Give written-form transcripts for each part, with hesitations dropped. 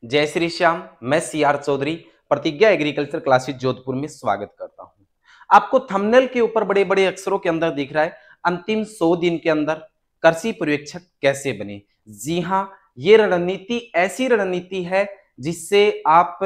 जय श्री श्याम। मैं सीआर चौधरी प्रतिज्ञा एग्रीकल्चर क्लासेस जोधपुर में स्वागत करता हूं। आपको थंबनेल के ऊपर बड़े बड़े अक्षरों के अंदर दिख रहा है अंतिम 100 दिन के अंदर कृषि पर्यवेक्षक कैसे बने। जी हां, ये रणनीति ऐसी रणनीति है जिससे आप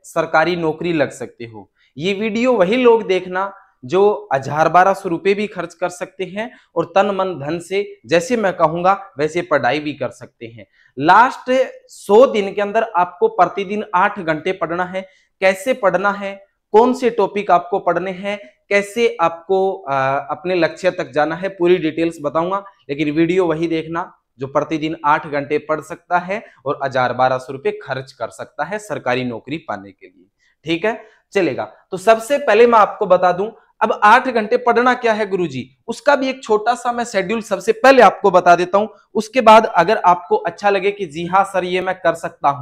सरकारी नौकरी लग सकते हो। ये वीडियो वही लोग देखना जो 1000-1200 रुपए भी खर्च कर सकते हैं और तन मन धन से जैसे मैं कहूंगा वैसे पढ़ाई भी कर सकते हैं। लास्ट 100 दिन के अंदर आपको प्रतिदिन 8 घंटे पढ़ना है। कैसे पढ़ना है, कौन से टॉपिक आपको पढ़ने हैं, कैसे आपको अपने लक्ष्य तक जाना है, पूरी डिटेल्स बताऊंगा। लेकिन वीडियो वही देखना जो प्रतिदिन 8 घंटे पढ़ सकता है और 1000-1200 रुपए खर्च कर सकता है सरकारी नौकरी पाने के लिए। ठीक है, चलेगा। तो सबसे पहले मैं आपको बता दूं, अब 8 घंटे पढ़ना क्या है गुरुजी, उसका भी एक छोटा सा मैं शेड्यूल सबसे पहले आपको बता देता हूं। उसके बाद अगर आपको अच्छा लगे कि जी हां सर ये मैं कर सकता हूं,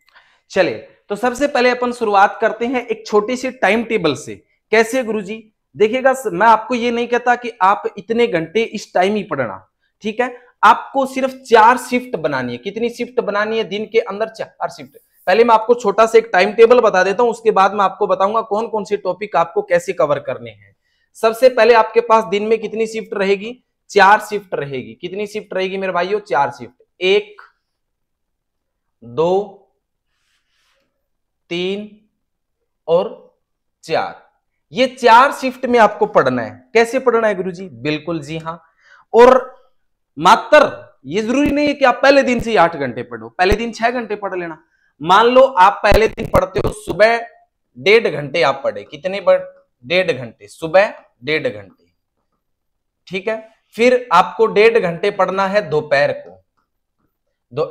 चले तो सबसे पहले अपन शुरुआत करते हैं एक छोटी सी टाइम टेबल से। कैसे गुरुजी, देखिएगा मैं आपको ये नहीं कहता कि आप इतने घंटे इस टाइम ही पढ़ना, ठीक है। आपको सिर्फ 4 शिफ्ट बनानी है। कितनी शिफ्ट बनानी है दिन के अंदर? 4 शिफ्ट। पहले मैं आपको छोटा सा एक टाइम टेबल बता देता हूं, उसके बाद मैं आपको बताऊंगा कौन कौन से टॉपिक आपको कैसे कवर करने हैं। सबसे पहले आपके पास दिन में कितनी शिफ्ट रहेगी? 4 शिफ्ट रहेगी। कितनी शिफ्ट रहेगी मेरे भाइयों? 4 शिफ्ट। 1, 2, 3 और 4। ये 4 शिफ्ट में आपको पढ़ना है। कैसे पढ़ना है गुरुजी? बिल्कुल जी हां। और मात्र ये जरूरी नहीं है कि आप पहले दिन से ही 8 घंटे पढ़ो, पहले दिन 6 घंटे पढ़ लेना। मान लो आप पहले दिन पढ़ते हो सुबह 1.5 घंटे आप पढ़े। कितने? 1.5 घंटे सुबह, 1.5 घंटे, ठीक है। फिर आपको 1.5 घंटे पढ़ना है दोपहर को,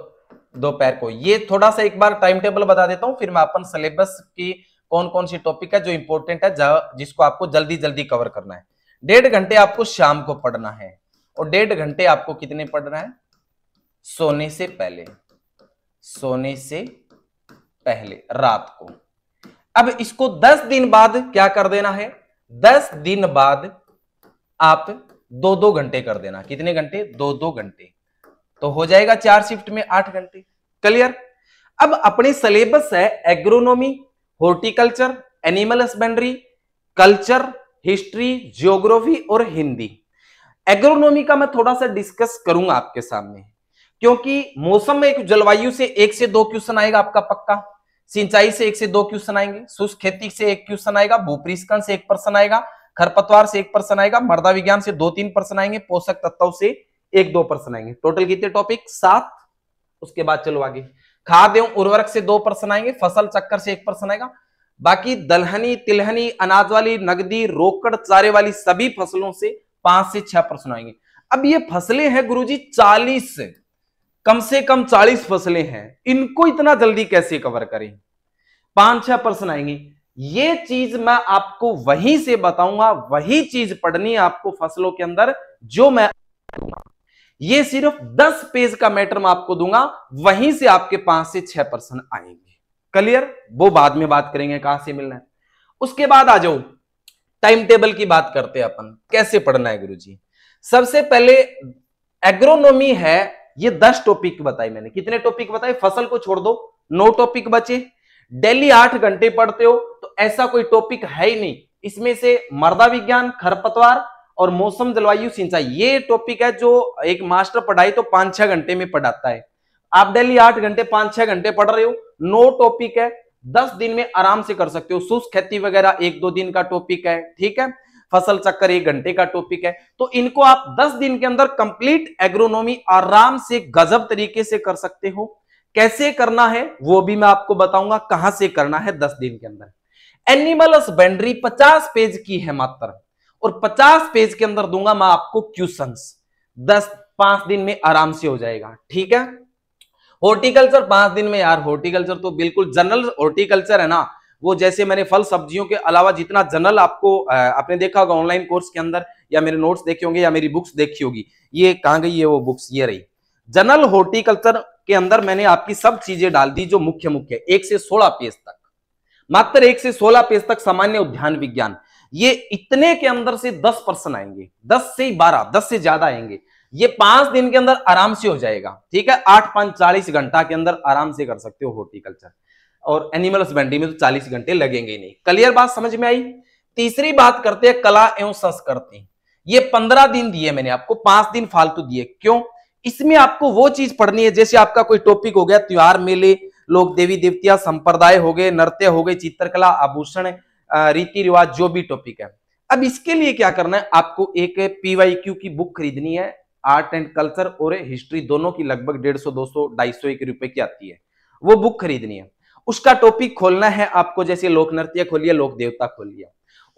दोपहर को। ये थोड़ा सा एक बार टाइम टेबल बता देता हूं, फिर मैं अपन सिलेबस की कौन कौन सी टॉपिक है जो इंपॉर्टेंट है जिसको आपको जल्दी जल्दी कवर करना है। 1.5 घंटे आपको शाम को पढ़ना है और 1.5 घंटे आपको कितने पढ़ना है? सोने से पहले, सोने से पहले रात को। अब इसको 10 दिन बाद क्या कर देना है? 10 दिन बाद आप 2-2 घंटे कर देना। कितने घंटे? 2-2 घंटे। तो हो जाएगा 4 शिफ्ट में 8 घंटे। क्लियर? अब अपने सिलेबस है agronomy, horticulture, animal husbandry, culture, history, geography और हिंदी। एग्रोनॉमी का मैं थोड़ा सा डिस्कस करूंगा आपके सामने, क्योंकि मौसम में एक जलवायु से 1 से 2 क्वेश्चन आएगा आपका पक्का, सिंचाई से 1 से 2 क्वेश्चन आएंगे, शुष्क खेती से 1 क्वेश्चन आएगा, भूपरिष्करण से 1 प्रश्न आएगा, खरपतवार से 1 प्रश्न आएगा, मृदा विज्ञान से 2-3 प्रश्न आएंगे, पोषक तत्वों से 1-2 प्रश्न आएंगे। टोटल कितने टॉपिक? 7। उसके बाद चलो आगे, खाद्य एवं उर्वरक से 2 प्रश्न आएंगे, फसल चक्कर से 1 प्रश्न आएगा। बाकी दलहनी, तिलहनी, अनाज वाली, नगदी, रोकड़, चारे वाली सभी फसलों से 5 से 6 प्रश्न आएंगे। अब ये फसलें हैं गुरुजी 40, कम से कम 40 फसलें हैं, इनको इतना जल्दी कैसे कवर करें? 5-6 प्रश्न आएंगे। ये चीज मैं आपको वहीं से बताऊंगा, वही चीज पढ़नी है आपको फसलों के अंदर जो मैं दूंगा। ये सिर्फ 10 पेज का मैटर मैं आपको दूंगा, वहीं से आपके 5 से 6 प्रश्न आएंगे। क्लियर? वो बाद में बात करेंगे कहां से मिलना है। उसके बाद आ जाओ टाइम टेबल की बात करते हैं अपन, कैसे पढ़ना है गुरुजी। सबसे पहले एग्रोनॉमी है, ये 10 टॉपिक बताए मैंने। कितने टॉपिक बताए? फसल को छोड़ दो 9 टॉपिक बचे। डेली 8 घंटे पढ़ते हो तो ऐसा कोई टॉपिक है ही नहीं। इसमें से मृदा विज्ञान, खरपतवार और मौसम, जलवायु, सिंचाई, ये टॉपिक है जो एक मास्टर पढ़ाई तो 5-6 घंटे में पढ़ाता है। आप डेली 8 घंटे 5-6 घंटे पढ़ रहे हो, 9 टॉपिक है, 10 दिन में आराम से कर सकते हो। शुष्क खेती वगैरह 1-2 दिन का टॉपिक है, ठीक है। फसल चक्कर 1 घंटे का टॉपिक है। तो इनको आप 10 दिन के अंदर कंप्लीट एग्रोनॉमी आराम से गजब तरीके से कर सकते हो। कैसे करना है वो भी मैं आपको बताऊंगा, कहां से करना है 10 दिन के अंदर। एनिमल हस्बेंड्री 50 पेज की है मात्र, और 50 पेज के अंदर दूंगा मैं आपको क्वेश्चंस। 5 दिन में आराम से हो जाएगा, ठीक है। हॉर्टिकल्चर 5 दिन में, यार हॉर्टिकल्चर तो बिल्कुल जनरल हॉर्टिकल्चर है ना, वो जैसे मैंने फल सब्जियों के अलावा जितना जनरल आपको आपने देखा होगा ऑनलाइन कोर्स के अंदर, या मेरे नोट्स देखे होंगे या मेरी बुक्स देखी होगी। ये कहां गई है वो बुक्स? ये रही। जनरल हॉर्टिकल्चर के अंदर मैंने आपकी सब चीजें डाल दी जो मुख्य मुख्य, 1 से 16 पेज तक, मात्र 1 से 16 पेज तक। सामान्य उद्यान विज्ञान, ये इतने के अंदर से 10 प्रश्न आएंगे, 10 से 12, 10 से ज्यादा आएंगे। ये 5 दिन के अंदर आराम से हो जाएगा, ठीक है। 8-5-40 घंटा के अंदर आराम से कर सकते हो हॉर्टिकल्चर, और एनिमल हस्बेंड्री में तो 40 घंटे लगेंगे ही नहीं। क्लियर बात समझ में आई। तीसरी बात करते हैं कला एवं संस्कृति। ये 15 दिन दिए मैंने आपको, 5 दिन फालतू दिए, क्यों? इसमें आपको वो चीज पढ़नी है, जैसे आपका कोई टॉपिक हो गया त्योहार मेले, लोक देवी देवतिया, संप्रदाय हो गए, नृत्य हो गए, चित्रकला, आभूषण, रीति रिवाज, जो भी टॉपिक है। अब इसके लिए क्या करना है, आपको एक PYQ की बुक खरीदनी है, आर्ट एंड कल्चर और हिस्ट्री दोनों की लगभग 150, 200, 250 रुपए की आती है, वो बुक खरीदनी है। उसका टॉपिक खोलना है आपको, जैसे लोक नृत्य खोलिए, लोक देवता खोलिए,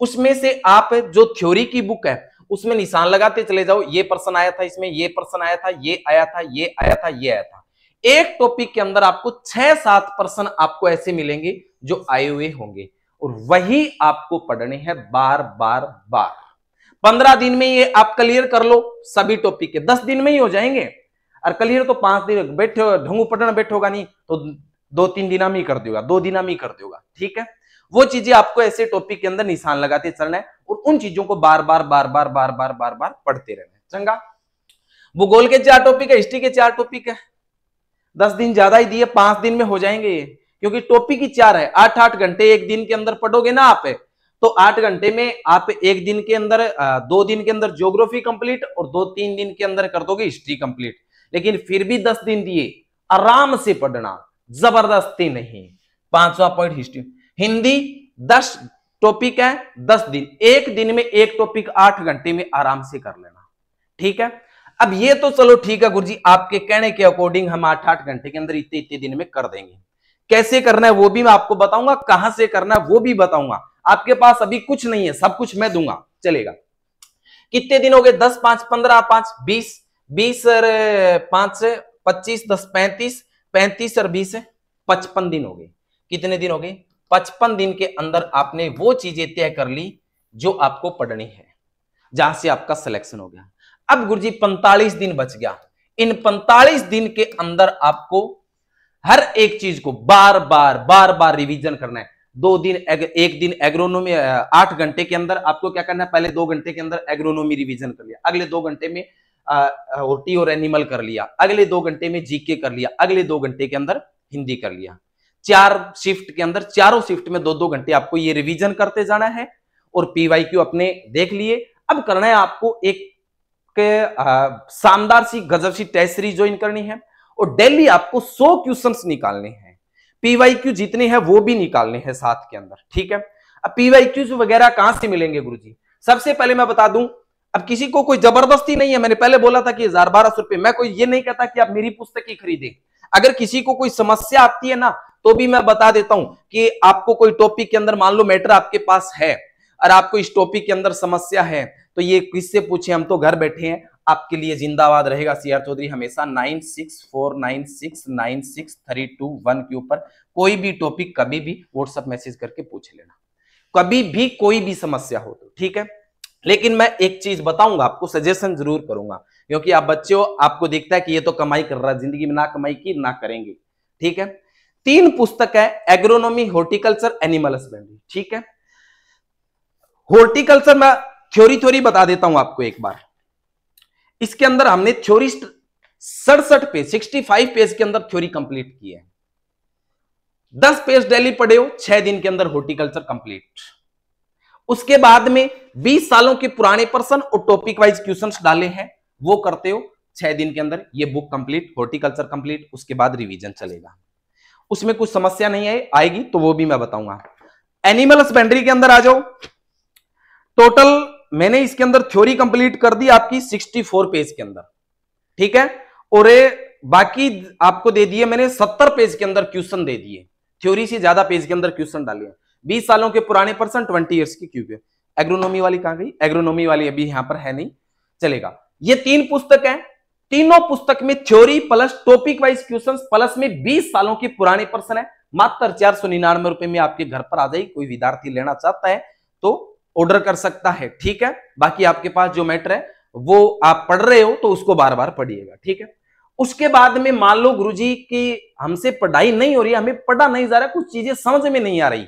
उसमें से आप जो थ्योरी की बुक है उसमें निशान लगाते चले जाओ, ये पर्सन आया था इसमें, ये पर्सन आया था, ये आया था, ये आया था, ये आया था। एक टॉपिक के अंदर आपको 6-7 पर्सन आपको ऐसे मिलेंगे जो आए हुए होंगे, और वही आपको पढ़ने हैं बार बार बार। 15 दिन में ये आप क्लियर कर लो सभी टॉपिक के, 10 दिन में ही हो जाएंगे। और क्लियर तो 5 दिन बैठे ढंगू पढ़ना बैठोगा नहीं तो 2-3 दिन में ही कर देगा, 2 दिन में ही कर देगा, ठीक है। वो चीजें आपको ऐसे टॉपिक के अंदर निशान लगाते चलना है, और उन चीजों को बार बार बार बार बार बार बार बार पढ़ते रहना है। चंगा। भूगोल के 4 टॉपिक है, हिस्ट्री के 4 टॉपिक है, 10 दिन ज्यादा ही दिए, 5 दिन में हो जाएंगे ये, क्योंकि टॉपिक ही 4 है। 8-8 घंटे एक दिन के अंदर पढ़ोगे ना आप, तो 8 घंटे में आप एक दिन के अंदर 2 दिन के अंदर ज्योग्राफी कंप्लीट, और 2-3 दिन के अंदर कर दोगे हिस्ट्री कंप्लीट। लेकिन फिर भी 10 दिन दिए, आराम से पढ़ना, जबरदस्ती नहीं। 5वां पॉइंट हिस्ट्री। हिंदी 10 टॉपिक है, 10 दिन, एक दिन में एक टॉपिक 8 घंटे में आराम से कर लेना, ठीक है। अब ये तो चलो ठीक है गुरुजी, आपके कहने के अकॉर्डिंग हम 8-8 घंटे के अंदर इतने इतने दिन में कर देंगे। कैसे करना है वो भी मैं आपको बताऊंगा, कहां से करना है वो भी बताऊंगा। आपके पास अभी कुछ नहीं है, सब कुछ मैं दूंगा, चलेगा। कितने दिन हो गए? 10, 5, 15, 5, 20, 20 और 5, 25, 10, 35, 35 और 20, 55 दिन हो गए। कितने दिन हो गए? 55 दिन के अंदर आपने वो चीजें तय कर ली जो आपको पढ़नी है, जहां से आपका सिलेक्शन हो गया। अब गुरुजी 45 दिन बच गया। इन 45 दिन के अंदर आपको हर एक चीज को बार बार रिवीजन करना है। 2 दिन एक दिन एग्रोनॉमी, 8 घंटे के अंदर आपको क्या करना है, पहले 2 घंटे के अंदर एग्रोनॉमी रिवीजन कर लिया, अगले 2 घंटे में हॉर्टी और एनिमल कर लिया, अगले 2 घंटे में जीके कर लिया, अगले 2 घंटे के अंदर हिंदी कर लिया। 4 शिफ्ट के अंदर, चारों शिफ्ट में 2-2 घंटे आपको ये रिवीजन करते जाना है, और PYQ अपने देख लिए। अब करना है आपको एक शानदार सी गजब सी टेस्ट सीरीज ज्वाइन करनी है, और डेली आपको 100 क्वेश्चंस निकालने हैं। PYQ जितने हैं वो भी निकालने हैं साथ के अंदर, ठीक है। अब PYQ वगैरह कहां से मिलेंगे गुरुजी? सबसे पहले मैं बता दूं, अब किसी को कोई जबरदस्ती नहीं है, मैंने पहले बोला था कि 1000-1200 रुपए, मैं कोई ये नहीं कहता कि आप मेरी पुस्तक ही खरीदें। अगर किसी को कोई समस्या आती है ना, तो भी मैं बता देता हूं कि आपको कोई टॉपिक के अंदर, मान लो मैटर आपके पास है और आपको इस टॉपिक के अंदर समस्या है, तो ये किससे पूछे, हम तो घर बैठे हैं। आपके लिए जिंदाबाद रहेगा CR चौधरी हमेशा। 9649696321 के ऊपर कोई भी टॉपिक कभी भी व्हाट्सएप मैसेज करके पूछ लेना, कभी भी कोई भी समस्या हो तो, ठीक है। लेकिन मैं एक चीज बताऊंगा आपको, सजेशन जरूर करूंगा, क्योंकि आप बच्चे हो, आपको दिखता है कि ये तो कमाई कर रहा है, जिंदगी में ना कमाई की ना करेंगे, ठीक है। 3 पुस्तक है, एग्रोनॉमी, हॉर्टिकल्चर, एनिमल हस्बेंड्री, ठीक है। हॉर्टिकल्चर में थ्योरी बता देता हूं आपको एक बार। इसके अंदर हमने थ्योरी 67 पेज, 65 पेज के अंदर थ्योरी कंप्लीट की है। 10 पेज डेली पढ़े हो, 6 दिन के अंदर हॉर्टिकल्चर कंप्लीट। उसके बाद में 20 सालों के पुराने पर्सन और टॉपिक वाइज क्वेश्चंस डाले हैं, वो करते हो 6 दिन के अंदर। ये बुक कंप्लीट, हॉर्टिकल्चर कंप्लीट, उसके बाद रिवीजन चलेगा। उसमें कुछ समस्या नहीं आएगी तो वो भी मैं बताऊंगा। एनिमल हस्बेंड्री के अंदर आ जाओ। टोटल मैंने इसके अंदर थ्योरी कंप्लीट कर दी आपकी 64 पेज के अंदर, ठीक है। और बाकी आपको दे दिए मैंने 70 पेज के अंदर क्वेश्चन दे दिए, थ्योरी से ज्यादा पेज के अंदर क्वेश्चन डाले। 20 सालों के पुराने पर्सन, 20 ईयर्स की क्यों। एग्रोनॉमी वाली कहां गई? एग्रोनॉमी वाली अभी यहां पर है नहीं, चलेगा। ये 3 पुस्तक है, तीनों पुस्तक में theory plus topic wise questions plus में 20 सालों के पुराने पर्सन है। मात्र 499 रुपए में आपके घर पर आ जाएगी। कोई विद्यार्थी लेना चाहता है तो ऑर्डर कर सकता है, ठीक है। बाकी आपके पास जो मैटर है वो आप पढ़ रहे हो तो उसको बार बार पढ़िएगा, ठीक है। उसके बाद में मान लो गुरुजी की हमसे पढ़ाई नहीं हो रही है, हमें पढ़ा नहीं जा रहा, कुछ चीजें समझ में नहीं आ रही,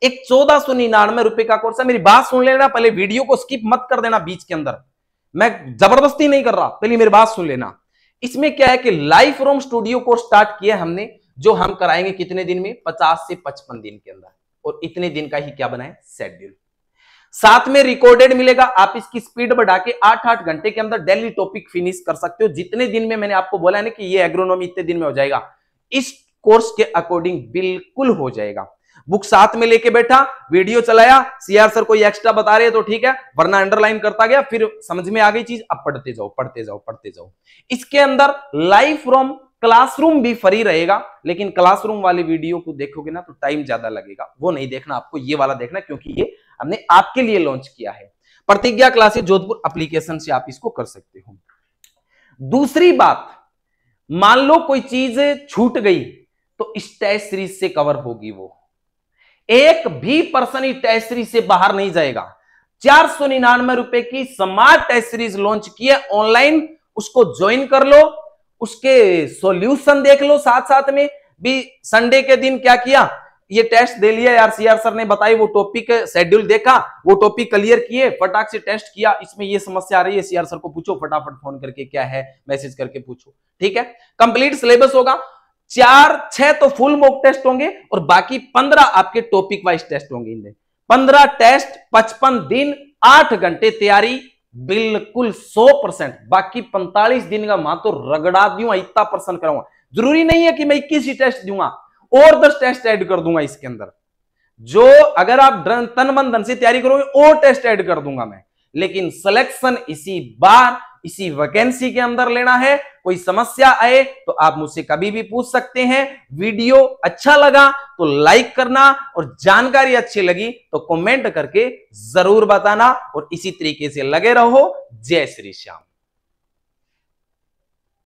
एक 1499 रुपए का कोर्स है। मेरी बात सुन लेना, पहले वीडियो को स्किप मत कर देना बीच के अंदर। मैं जबरदस्ती नहीं कर रहा, पहले मेरी बात सुन लेना। इसमें क्या है कि लाइव फ्रॉम स्टूडियो को स्टार्ट किया हमने, जो हम कराएंगे कितने दिन में, 50 से 55 दिन के अंदर, और इतने दिन का ही क्या बनाए, शेड्यूल। साथ में रिकॉर्डेड मिलेगा, आप इसकी स्पीड बढ़ा के 8-8 घंटे के अंदर डेली टॉपिक फिनिश कर सकते हो। जितने दिन में मैंने आपको बोला है ना कि ये एग्रोनॉमी इतने दिन में हो जाएगा, इस कोर्स के अकॉर्डिंग बिल्कुल हो जाएगा। बुक साथ में लेके बैठा, वीडियो चलाया, सीआर सर कोई एक्स्ट्रा बता रहे हैं तो ठीक है, वरना अंडरलाइन करता गया, फिर समझ में आ गई चीज, अब पढ़ते जाओ पढ़ते जाओ पढ़ते जाओ। इसके अंदर लाइव फ्रॉम क्लासरूम भी फ्री रहेगा, लेकिन क्लासरूम वाली वीडियो को देखोगे ना तो टाइम ज्यादा लगेगा, वो नहीं देखना, आपको ये वाला देखना, क्योंकि ये हमने आपके लिए लॉन्च किया है। प्रतिज्ञा क्लासेस जोधपुर एप्लीकेशन से आप इसको कर सकते हो। दूसरी बात, मान लो कोई चीज छूट गई तो इस टेस्ट सीरीज से कवर होगी, वो एक भी पर्सन इस टेस्ट सीरीज से बाहर नहीं जाएगा। 499 रुपए की स्मार्ट टेस्ट सीरीज लॉन्च की है ऑनलाइन, उसको ज्वाइन कर लो, उसके सॉल्यूशन देख लो, साथ साथ में भी संडे के दिन क्या किया, ये टेस्ट दे लिया यार, सीआर सर ने बताई, वो टॉपिक शेड्यूल देखा, वो टॉपिक क्लियर किए, फटाक से टेस्ट किया, इसमें ये समस्या आ रही है, सीआर सर को पूछो फटाफट फोन करके, क्या है, मैसेज करके पूछो, ठीक है। कंप्लीट सिलेबस होगा, 4-6 तो फुल मॉक टेस्ट होंगे और बाकी 15 आपके टॉपिक वाइज टेस्ट होंगे। इनमें 15 टेस्ट, 55 दिन, 8 घंटे तैयारी, बिल्कुल 100%। बाकी 45 दिन का मां तो रगड़ा दूंगा, इतना परसेंट कराऊंगा। जरूरी नहीं है कि मैं 21 ही टेस्ट दूंगा, और 10 टेस्ट ऐड कर दूंगा इसके अंदर, जो अगर आप तन मन धन से तैयारी करोगे और टेस्ट ऐड कर दूंगा मैं, लेकिन सिलेक्शन इसी बार इसी वैकेंसी के अंदर लेना है। कोई समस्या आए तो आप मुझसे कभी भी पूछ सकते हैं। वीडियो अच्छा लगा तो लाइक करना, और जानकारी अच्छी लगी तो कमेंट करके जरूर बताना, और इसी तरीके से लगे रहो। जय श्री श्याम।